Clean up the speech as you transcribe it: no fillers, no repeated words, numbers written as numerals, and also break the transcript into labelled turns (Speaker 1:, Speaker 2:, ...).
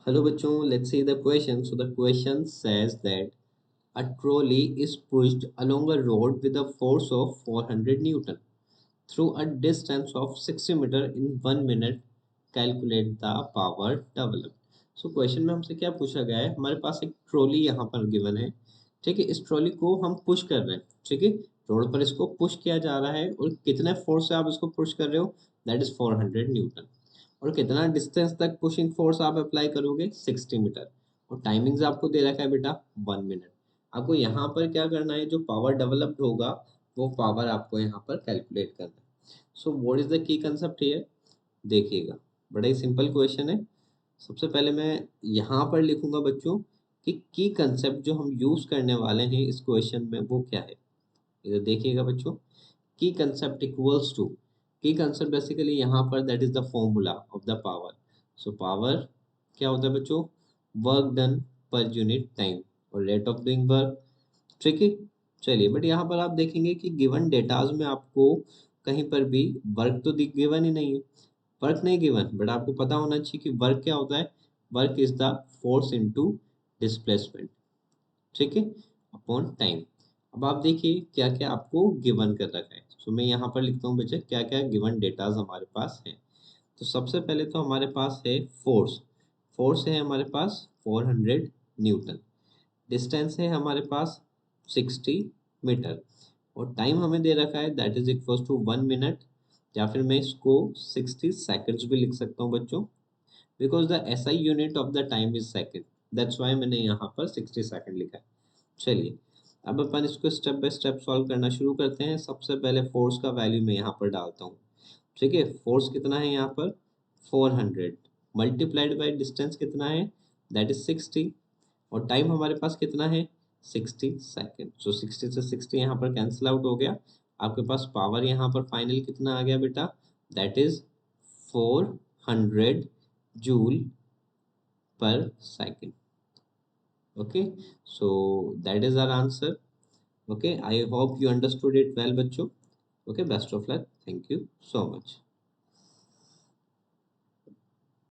Speaker 1: Hello bachcho, let's see the question. So the question says that a trolley is pushed along a road with a force of 400 Newton through a distance of 60 meter in 1 minute. Calculate the power developed. So question में हमसे क्या पूछा गया है, हमारे पास एक trolley यहाँ पर गिवन है। ठीक है, इस ट्रॉली को हम पुश कर रहे हैं। ठीक है, रोड पर इसको पुश किया जा रहा है और कितने फोर्स से आप इसको पुश कर रहे हो, दैट इज 400 न्यूटन। और कितना डिस्टेंस तक पुशिंग फोर्स आप अप्लाई करोगे, 60 मीटर। और टाइमिंग्स आपको दे रखा है बेटा 1 मिनट। आपको यहाँ पर क्या करना है, जो पावर डेवलप्ड होगा वो पावर आपको यहाँ पर कैलकुलेट करना है। So what is the key concept here, देखिएगा, बड़ा ही सिंपल क्वेश्चन है। सबसे पहले मैं यहाँ पर लिखूंगा बच्चों कि की कंसेप्ट जो हम यूज करने वाले हैं इस क्वेश्चन में वो क्या है। इधर देखिएगा बच्चों, की कंसेप्ट इक्वल्स टू, की कंसेप्ट बेसिकली यहाँ पर that is the formula of the power. So power क्या होता है बच्चों, work done per unit time और रेट ऑफ डूइंग वर्क। ठीक है, चलिए, बट यहाँ पर आप देखेंगे कि गिवन डेटाज में आपको कहीं पर भी वर्क तो गिवन ही नहीं है। वर्क नहीं गिवन, बट आपको पता होना चाहिए कि वर्क क्या होता है। Work is the force into displacement. ठीक है, अपॉन टाइम। अब आप देखिए क्या क्या आपको गिवन कर रखा है। सो मैं यहाँ पर लिखता हूँ बच्चे क्या क्या गिवन डेटाज हमारे पास है। तो सबसे पहले तो हमारे पास है फोर्स। फोर्स है हमारे पास 400 न्यूटन। डिस्टेंस है हमारे पास 60 मीटर। और टाइम हमें दे रखा है that is equal to 1 minute, या फिर मैं इसको 60 सेकंड्स भी लिख सकता हूँ बच्चों, because the SI unit of the time is second. That's why मैंने यहाँ पर 60 सेकंड लिखा है। चलिए, अब अपन इसको स्टेप बाय स्टेप सॉल्व करना शुरू करते हैं। सबसे पहले फोर्स का वैल्यू मैं यहाँ पर डालता हूँ। ठीक है, फोर्स कितना है यहाँ पर 400 मल्टीप्लाइड बाय डिस्टेंस कितना है, दैट इज 60। और टाइम हमारे पास कितना है 60 सेकेंड। सो 60 से 60 यहाँ पर कैंसिल आउट हो गया। आपके पास पावर यहाँ पर फाइनल कितना आ गया बेटा, दैट इज 400 जूल पर second. Okay, so that is our answer. Okay, I hope you understood it well बच्चों. Okay, best of luck, thank you so much.